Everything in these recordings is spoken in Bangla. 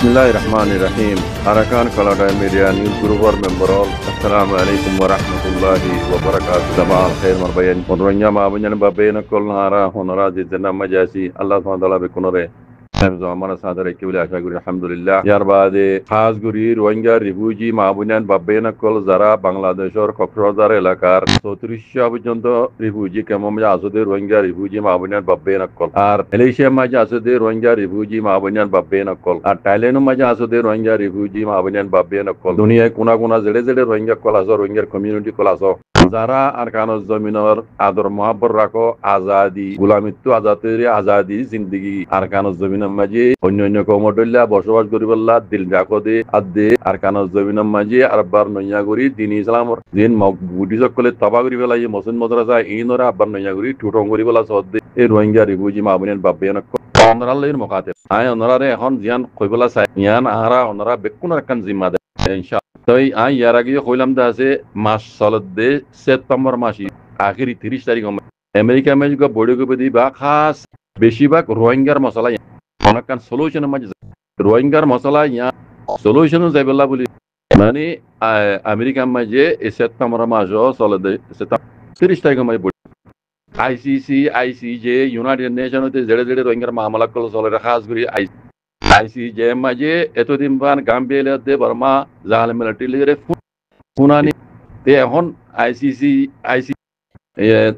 Bismillahirrahmanirrahim. Arakan Kalada Media News Group member all. Assalamualaikum warahmatullahi wabarakatuh. Jamaah khair marbayan. Onronya ma abanyan babena kol nara honora jitna majasi. Allah subhanahu wa ta'ala bekunore. Zaman sadar ekibli aşağı guri alhamdulillah. Yar bade khas guri Rohingya refugee ma abanyan babena kol zara Bangladeshor Coxbazar এলাকার 34 পর্যন্ত রিফিউজি কেমন মাঝে আসুদে রোহিঙ্গা রিফিউজি মা abanyan babena kol আর মালয়েশিয়া মাঝে আসুদে রোহিঙ্গা রিফিউজি মা abanyan babena kol আর থাইল্যান্ড মাঝে আসুদে রোহিঙ্গা রিফিউজি মা abanyan babena kol দুনিয়ায় কোনা কোনা জেড়ে জেড়ে রোহিঙ্গা কল আসো রোহিঙ্গার কমিউনিটি কল আসো যারা আরকানুজ জমিনের আদর মহাব্বর রাখো আজাদি গোলামিত্ব আজাদের আজাদি জিন্দগি আরকানুজ জমিনের মাঝে অন্য অন্য কমডল্লা বসবাস করিবল্লা দিল রাখো দে আদে আরকানুজ জমিনের মাঝে আরবার নইয়া করি দিন ইসলামর দিন বুটি সকলে তবা করি পেলাই মসজিদ মাদ্রাসা ইনরা আব্বার নইয়া করি টুটং করি পেলা সদ্দে এই রোহিঙ্গা রিফিউজি মা abanyan babena অনরালের মকাতে আই অনরারে এখন জিয়ান কইবলা চাই ইয়ান আরা অনরা বেকুনার কান জিম্মা দে ইনশাআল্লাহ তাই আই ইয়ার আগে কইলাম দা আছে মাস চলতে সেপ্টেম্বর মাসি আখেরি 30 তারিখ আমেরিকা মেজগো বড়গো বদি বা খাস বেশিরভাগ রোহিঙ্গার মশলা অনেকখান সলিউশন মাঝে রোহিঙ্গার মশলা ইয়া সলিউশন যাইবলা বলি মানে আমেরিকা মাঝে সেপ্টেম্বর মাস চলতে 30 তারিখ মাঝে আইসিসি আইসিজে ইউনাইটেড নেশন হতে জেড়ে জেড়ে রোহিঙ্গার মামলা কল চলে খাস করি আইসিজে মাঝে এতদিন বান গাম্বিয়াতে বর্মা জাহাল মিলিটারি শুনানি তে এখন আইসিসি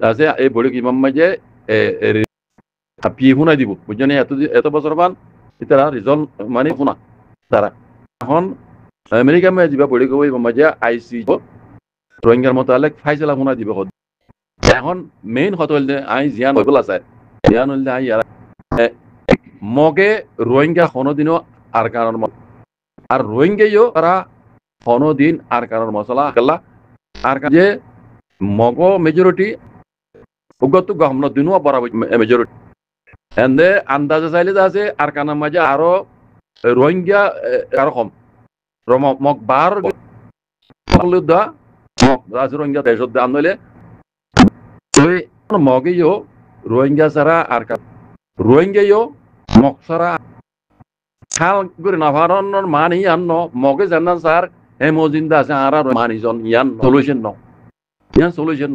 আছে এই বড় ইমাম মাঝে পিয়ে শুনাই দিব বুঝছেন এত বছর মান তারা রিজল্ট মানে শুনা তারা এখন আমেরিকা মাঝে যা বড় কব মাঝে আইসি রোহিঙ্গার মোতালেক ফাইসলা শুনাই দিব এখন মেইন কথা হল আই জিয়ান হইবলা চাই জিয়ান হল আই মগে রোহিঙ্গা কোনোদিনও আর কারণ আর রোহিঙ্গাইও তারা কোনোদিন আর কারণ মশলা গেলা আর যে মগ মেজরিটি উগত গহমন দিনও বরাবর মেজরিটি এন্ডে আন্দাজে চাইলে আছে আর কারণ মাঝে আরো রোহিঙ্গা আরো কম মগ বার দা মগ রোহিঙ্গা দেশত আনলে মগেও রোহিঙ্গা ছাড়া আর রোহিঙ্গাও মগ ছাড়া খাল করে নাভারণর মান ইয়ান মগে জানা স্যার হে মজিন্দা আছে আর মানিজন ইয়ান সলিউশন ইয়ান সলিউশন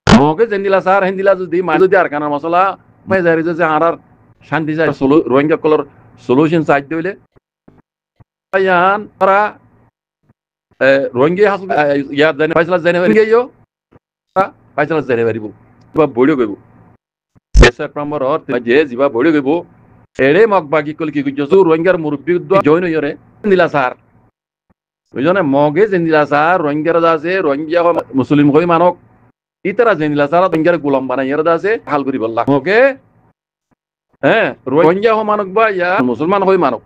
মগে জেন্দিলা স্যার হেন্দিলা যদি মান যদি আর কানা মশলা পাই যাই যে আর শান্তি যায় রোহিঙ্গা কলর সলিউশন চাই দিলে ইয়ান তারা রোহিঙ্গা হাস ইয়ার জানে ফাইসলা জানে গেও ফাইসলা জানে পারিব বা বড়িও গইব সেপ্টেম্বর যে যা বড়িও গইব এড়ে মগ বাকি কল কি কইছো রোহিঙ্গার মুরব্বী জয়েন হইরে দিলা স্যার বুঝনে মগে জেন্দিলা স্যার রোহিঙ্গার আছে রোহিঙ্গা মুসলিম হই মানক ইতারা জেন্দিলা স্যার রোহিঙ্গার গোলাম বানাই এর আছে হাল করি বললা মগে হ্যাঁ রোহিঙ্গা হ মানক বা ইয়া মুসলমান হই মানক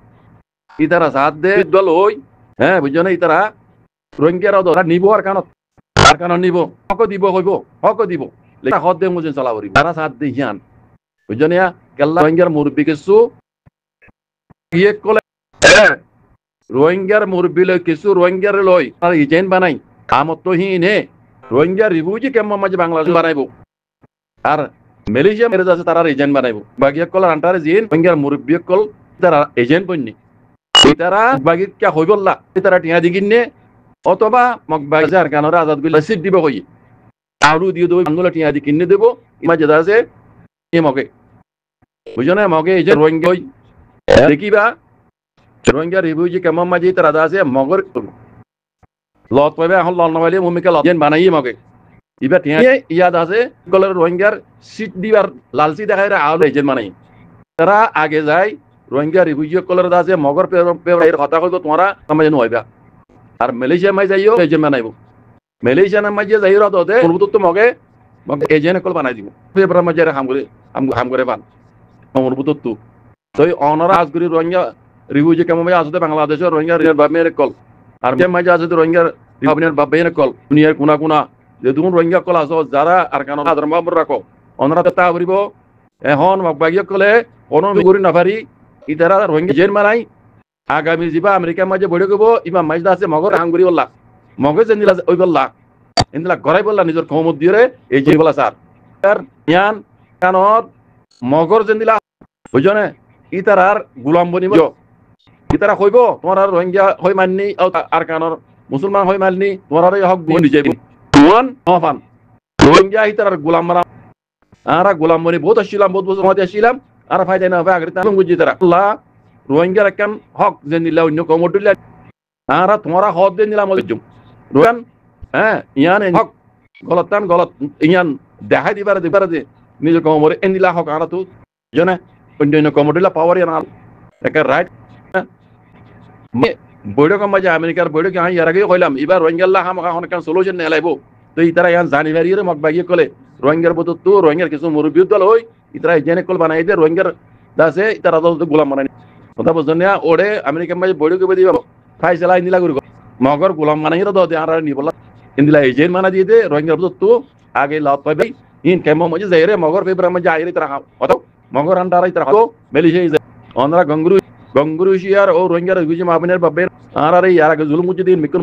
ইতারা সাথ দে দল হই হ্যাঁ বুঝনে ইতারা রোহিঙ্গার ওরা নিব আর কারণ নিব হক দিব কইব হক দিব লেখা হদ দে মুজে চলা করিব তারা সাথ দে হিয়ান বুঝনে কেল্লা রোহিঙ্গার মুরব্বী কিছু ইয়ে কলে রোহিঙ্গার মুরব্বী লই কিছু রোহিঙ্গার লই আর ইজেন বানাই কামত তো হিনে রোহিঙ্গা রিফিউজি কেমন মাঝে বাংলাদেশ বানাইব আর মালয়েশিয়া মেরে যাচ্ছে তারা এজেন্ট বানাইব বাকি কল আন্টারে জিন রোহিঙ্গার মুরব্বী কল তারা এজেন্ট বন্নি তারা বাকি কে হইবল্লা তারা টিয়া দিগিনে অথবা মগ বাগি আর কানরে আজাদ গুলা সিট দিব কই আউরু দিয়ে দেব আন্দোলন টিয়া দি কিনে দেব মাঝে আছে এই মগে বুঝনে মগে এই যে রোহিঙ্গা দেখিবা রোহিঙ্গা রিফিউজি কেমন মাঝে তারা আছে মগর লত পাইবে এখন লন নবাইলে ভূমিকা লজেন বানাই মগে ইবা টিয়া ইয়াদ আছে কলের রোহিঙ্গার সিট দিবার লালসি দেখায় আউল এজেন্ট বানাই তারা আগে যায় রোহিঙ্গা রিফিউজি কলের আছে মগর এর কথা কইব তোমরা সমাজে নইবা আর মালয়েশিয়া মাই যাইও এজেন্ট বানাইব মালয়েশিয়া না মাঝে যাইরা দতে পূর্বত মগে এজেন্ট কল বানাই দিব পেপার মাঝে হাম করে বান পূর্বত তো অনরা আজগুরি রোহিঙ্গা রিফিউজি কেমন মাঝে আসতে বাংলাদেশের রোহিঙ্গা বামের কল আর মাঝে আছে রোহিঙ্গার আপনার বাবের কল দুনিয়ার কোনা কোনা যে তুমি রোহিঙ্গা কল আছো যারা আর কারণ আদর মাবর রাখো অনরা তা করিব এখন বাগিয়ে কলে কোনো করি নাপারি ইতারা রোহিঙ্গা জেন মারাই আগামী যা আমেরিকা মাঝে বড়ে গব ইমা মাঝে আছে মগর হাঙ্গুরি বললা মগে যে নিলা ওই বললা ইন্দলা গড়াই বললা নিজের ক্ষমত দিয়ে এই যে বলা স্যার ইয়ান কানত মগর যে নিলা বুঝনে ইতারার গুলাম বনিব ইতারা কইব তোমার আর রোহিঙ্গা হই মাননি আর কানর মুসলমান হই মাননি তোমার আর হক বনি যাইব ওয়ান নফান রোহিঙ্গা ইতার গোলাম মারা আরা গোলাম বনি বহুত আসছিলাম বহুত বছর মধ্যে আসছিলাম আর ফায়দা না হবে আগরে তাম বুঝি তারা আল্লাহ রোহিঙ্গার একখান হক যে নিলা অন্য কমর দিলা আরা তোমারা হক দিয়ে নিলাম রোহান হ্যাঁ ইয়ান হক গলতান গলত ইয়ান দেখাই দিবার দে নিজে কমরে এনিলা হক আরা তো জানে অন্য কমর দিলা পাওয়ার ইয়ান একটা রাইট বৈঠক মাঝে আমেরিকার বৈঠক আমি এর আগেও কইলাম এবার রোহিঙ্গাল্লাহ আমাকে অনেক সলিউশন নিয়ে লাইব তো ইতারা ইয়ান জানি বাড়িয়ে মগ বাগিয়ে কলে রোহিঙ্গার বতো তো রোহিঙ্গার কিছু মুরব্বী দল হই ইতারা জেনে কল বানাই দে রোহিঙ্গার দাসে ইতারা দল গোলাম বানাই কথা বুঝছেন না ওরে আমেরিকার মাঝে বৈঠক করে দিব ফাইসলা ইন্দিলা করি মগর গোলাম বানাই র দে আর নিবলা ইন্দিলা এজেন্ট মানা দিয়ে দে রোহিঙ্গার বতো তো আগে লাভ পাইবে ইন কেমন মাঝে যাইরে মগর পেপার মাঝে আইরে তারা অত মগর আন্ডার ইতারা তো মেলিশে অনরা গঙ্গুরু শিয়ার ও রোহিঙ্গার হুইজে মাহবিনের বাবে আর আরে ইয়ার আগে জুলুম মুজি দিন মিকুন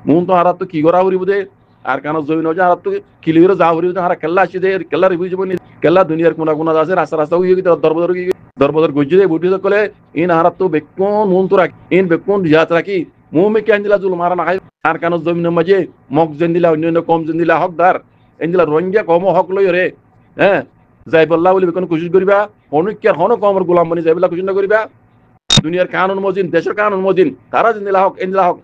মুন তো আর তো কি করা হরিব দে আর কানো জমিন হচ্ছে আর তো কিলির যা হরিব দে আর কেল্লা আসি দে কেল্লা রিভিউ বনি কেল্লা দুনিয়ার কোনা কোনা আছে রাস্তা রাস্তা হই গিয়ে দরবদর গুজি দে বুটি কলে ইন আর তো বেকুন মুন তো রাখি ইন বেকুন জাত রাখি মুমে কেন দিলা জুলুম আর না আর কানো জমিন মাঝে মগ জেন দিলা অন্য কম জেন দিলা হকদার এন্দিলা রোহিঙ্গা কম হক লই রে হ্যাঁ যাই বল্লা বলি বেকুন কোশিশ করিবা অনুক্যার হন কমর গোলাম বনি যাইবলা কোশিশ না করিবা দুনিয়ার কানুন মজিন দেশের কানুন মজিন তারা জিন্দিলা হক এন্দিলা হক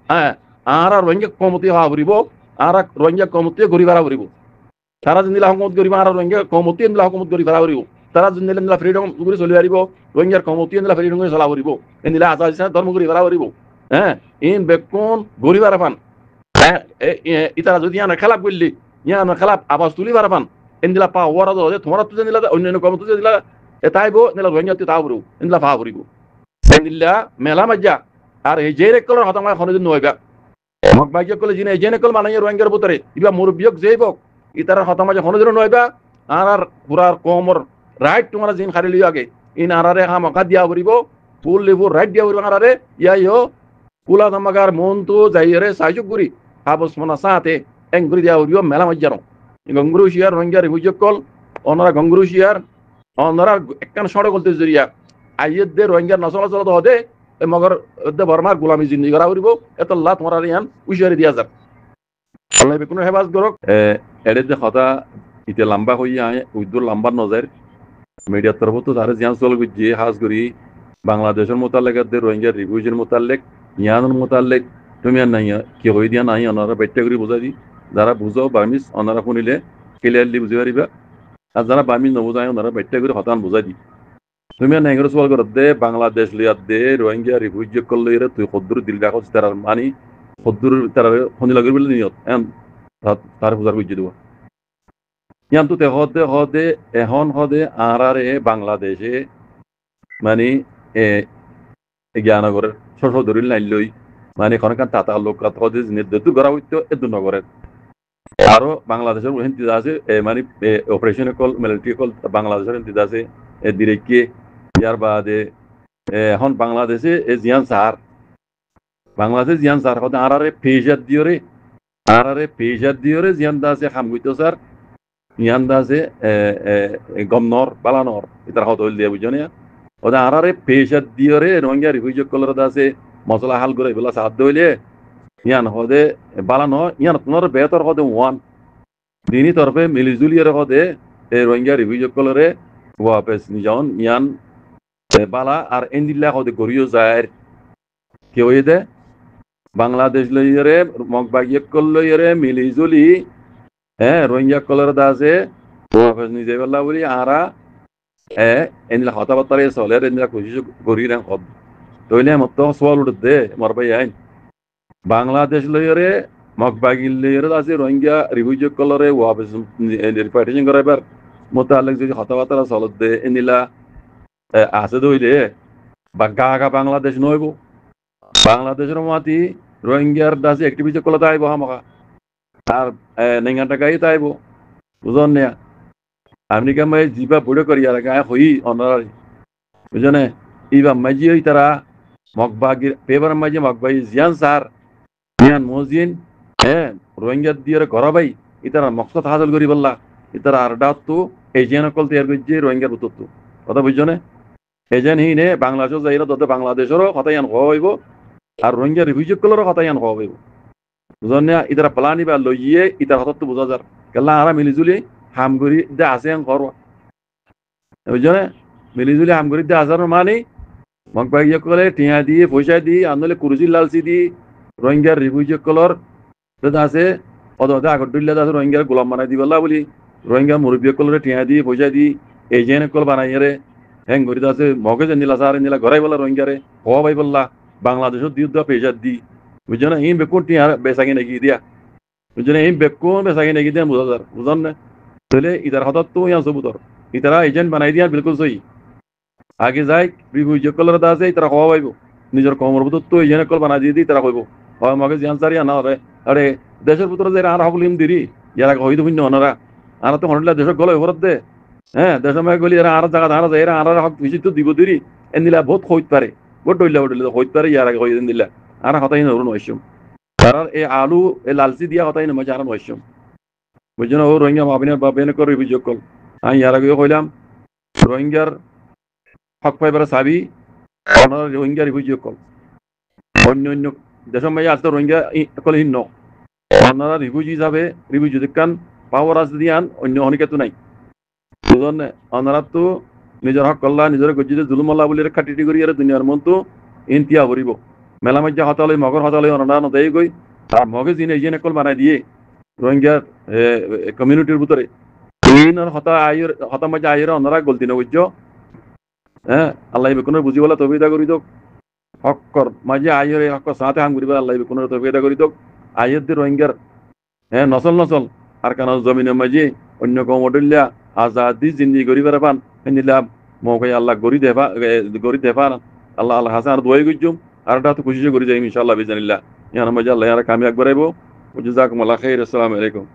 হ্যাঁ আর রোহিঙ্গা কমতি হওয়া ভরিব আর রোহিঙ্গা কমতি গরি ভাড়া ভরিব তারা জিন্দিলা হকমত গরিব আর রোহিঙ্গা কমতি এন্দিলা হকমত গরি ভাড়া ভরিব তারা জিন্দিলা ফ্রিডম করে চলি পারিব রোহিঙ্গার কমতি এন্দিলা ফ্রিডম করে চলা ভরিব এন্দিলা আজাদ ইসলাম ধর্ম গরি ভাড়া ভরিব হ্যাঁ ইন বেকুন গরি ভাড়া পান হ্যাঁ ইতারা যদি ইয়ান খেলাপ করলি ইয়ান খেলাপ আবাস তুলি ভাড়া পান এন্দিলা পা ওরা দে তোমার তো জিন্দিলা অন্য কমতি দিলা এটাইব নিলা রোহিঙ্গা তা ভরিব এন্দিলা পা ভরিব এন্দিলা মেলা মাজা আর এই যে রেকলর হতামা খনদিন নইবা মগ ভাগ্য কলে জিনে এই যে রেকল মানাই রোহিঙ্গার ভিতরে ইবা মুরব্বিয়ক যেইবক ইতার হতামা যে খনদিন নইবা আর পুরার কমর রাইট তোমার জিন খালি লিও আগে ইন আরারে হামকা দিয়া ভরিব ফুল লেবু রাইট দিয়া ভরিব আরারে ইয়াইও কুলা ধমাগার মন তো যাইরে সাইজুক গুরি হাবস মনা সাথে এঙ্গুরি দিয়া ভরিব মেলা মাজারো গঙ্গুরু শিয়ার রোহিঙ্গার হুজক কল অনরা গঙ্গুরু শিয়ার অনরা একখান সড়ক বলতে জরিয়া আইয়ের দে রোহিঙ্গার নচলাচল দে মগর দে বর্মার গোলামি জিন্দি করা করিব এত আল্লাহ তোমার ইয়ান উইশারি দিয়া যাক আল্লাহ বেকুন হেফাজ করক এড়ে যে কথা ইতে লম্বা হইয়া আয় উদ্দুর লম্বা নজর মিডিয়ার তরফ তো তারে জিয়ান চল যে হাজ করি বাংলাদেশের মোতালেক দে রোহিঙ্গার রিভিউজের মোতালেক ইয়ানোর মোতালেক তুমি আর নাই কি হই দিয়া নাই ওনারা বাইট্টা করে বুঝাই দি যারা বুঝো বার্মিস ওনারা শুনিলে ক্লিয়ারলি বুঝি পারিবা আর যারা বার্মিস নবুঝায় ওনারা বাইট্টা করে হতান বুঝাই দি তুমি আর নেগর সওয়াল করত দে বাংলাদেশ লিয়াত দে রোহিঙ্গা রিভিউজ করলে এর তুই খদ্দুর দিল রাখো তার মানি খদ্দুর তার খনি লাগি বলে নিয়ত এন তার বুঝার বুঝি দেব ইয়ান তো তে হদে এখন হদে আরারে বাংলাদেশে মানে জ্ঞানগরের ছোট দরিল নাই লই মানে এখানকার তাতা লোক হদে নির্দেশ করা হইতো এদু নগরের আরো বাংলাদেশের হিন্দিতে আছে মানে অপারেশন কল মিলিটারি কল বাংলাদেশের হিন্দিতে আছে দিরেকে ইয়ার বাদে এখন বাংলাদেশে জিয়ান সার হতে আরারে পেজাত দিওরে জিয়ান দাসে খাম গইতো স্যার ইয়ান দাসে গমনর বালানর ইতার হত হইল দিয়া বুঝনে ওদা আরারে পেজাত দিওরে রোহিঙ্গা রিভিউজ কলর দাসে মসলা হাল করে বেলা সাদ দইলে ইয়ান হদে বালানো ইয়ান তোমার বেতর হদে ওয়ান দিনী তরফে মিলিজুলিয়ার হদে রোহিঙ্গা রিভিউজ কলরে ওয়াপেস নিজান ইয়ান বালা আর এন্দিল্লা হদে গরিও যায় কেউ দে বাংলাদেশ লইরে মগবাগিয়ে কল লইরে মিলিজুলি হ্যাঁ রোহিঙ্গা কলর দাসে ওয়াপেস নিজে বললা বলি আরা এন্দিলা হতাবার্তারে চলে এন্দিলা কোশিশ করি না হব তইলে মত সওয়াল উঠে মর ভাই আইন বাংলাদেশ লইরে মগবাগি লইরে দাসে রোহিঙ্গা রিভিউজ কলরে ওয়াপেস রিপার্টিশন করাইবার মোতালেক যদি হতাবার্তা চলত দে এনিলা আছে দইলে বা গা বাংলাদেশ নইব বাংলাদেশের মাটি রোহিঙ্গার দাসে অ্যাক্টিভিটি কলে তাইব হামকা আর নেঙ্গা টাকাই তাইব বুঝন না আমেরিকা মাই জিবা বড় করি আর গায়ে হই অনারি বুঝনে ইবা মাজি হই তারা মগবাগির পেপার মাজি মগবাগি জিয়ান সার জিয়ান মজিন রোহিঙ্গা দিয়ে ঘর ভাই ইতারা মকসদ হাসিল করি বললা ইতারা আর ডাত তো এই জিয়ান কল তৈরি করছে রোহিঙ্গার উত্তর কথা বুঝছো না এজেন হিনে বাংলাদেশ যাইরা দতে বাংলাদেশেরও কথা ইয়ান হওয়া হইব আর রোহিঙ্গা রিফিউজিগুলোরও কথা ইয়ান হওয়া হইব বুঝলেন না ইতারা প্লানি বা লইয়ে ইতার হঠাৎ তো বোঝা যার কেলা আরা মিলিজুলি হামগুড়ি দে আছে আং করবা বুঝলে মিলিজুলি হামগুড়ি দে আসার মানে মগ ভাই কলে টিয়া দিয়ে পয়সা দিয়ে আনলে কুরুজি লালসি দিয়ে রোহিঙ্গার রিফিউজিগুলোর আছে অদা আগর দুইলা আছে রোহিঙ্গার গোলাম বানাই দিবলা বলি রোহিঙ্গা মুরব্বীগুলোর টিয়া দিয়ে পয়সা দিয়ে এজেন্ট কল বানাই রে হ্যাং গরিদ আছে মগে যে নীলা সারে নীলা ঘরাই বলা রোহিঙ্গারে হওয়া ভাই বললা বাংলাদেশের দিয়ে দেওয়া পেশা দি বুঝছো না ইন বেকুন টিয়া বেসাকে নাকি দিয়া বুঝছো না ইন বেকুন বেসাকে নাকি দিয়া বুঝা যার বুঝান না তাহলে ইতার হঠাৎ তো ইয়া সবুতর ইতারা এজেন্ট বানাই দিয়া বিলকুল সহি আগে যাই রিভিউ কলর আছে ইতারা হওয়া পাইব নিজের কমর ভিতর তো এজেন্ট কল বানাই দিয়ে দি তারা কইব হয় মগে জিয়ান সারিয়া না রে আরে দেশের ভিতরে যে আর হকলিম দিরি ইয়ারা হইতো ভিন্ন অনারা আর তো হনলা দেশের গলে ভরত দে হ্যাঁ দেশের মায় গলি এরা আর জায়গা ধারা যায় এরা আর হক ভিজিট তো দিব দিরি এনিলা বহুত হইত পারে বহুত ডইলা হইত পারে ইয়ার আগে হইতেন দিলা আর হতাই নরুন হইছম তার এই আলু এই লালচি দিয়া হতাই নমা জারান হইছম বুঝছো না ও রোহিঙ্গা মাবিনের বাবিনে করে অভিযোগ কল আমি ইয়ার আগে কইলাম রোহিঙ্গার হক পাইবার চাবি ওনারা রোহিঙ্গা অভিযোগ কল অন্য অন্য দেশের মাঝে আসতে রোহিঙ্গা কল হিন্ন ওনারা রিভিউজি যাবে রিভিউজি দেখান পাওয়ার আজ দিয়ান অন্য অনেকে তো নাই বুঝলেন ওনারা তো নিজের হক কল্লা নিজের গজ্জিতে জুলুমল্লা বলে খাটিটি করি আর দুনিয়ার মন তো ইন্তিয়া ভরিব মেলা মধ্যে হতালে মগর হতালে ওনারা নদাই গই আর মগে জিনে ইজেনে কল বানাই দিয়ে রোহিঙ্গার কমিউনিটির ভিতরে হতা আয়ের হতা মধ্যে আয়ের ওনারা গলতি না বুঝছো হ্যাঁ আল্লাহ বেকুনের বুঝি বলা তবিদা করি দোক হকর মাঝে আয়ের হক সাথে হাম করিবা আল্লাহ বেকুনের তবিদা করি দোক আয়ের দিয়ে রোহিঙ্গার হ্যাঁ নসল নসল আর কানা জমিনের মাঝে অন্য কমডল্লা আজাদি জিন্দি গরিবার পান নিলাম মৌকে আল্লাহ গরি দেফা আল্লাহ আল্লাহ হাসান আর দোয়াই গুজুম আর এটা তো খুশি করি যাই ইনশাআল্লাহ বিজানিল্লাহ ইয়ার মাঝে আল্লাহ ইয়ার কামিয়াব বাড়াইবো জাযাকুমুল্লাহ খাইর আসসালামু আলাইকুম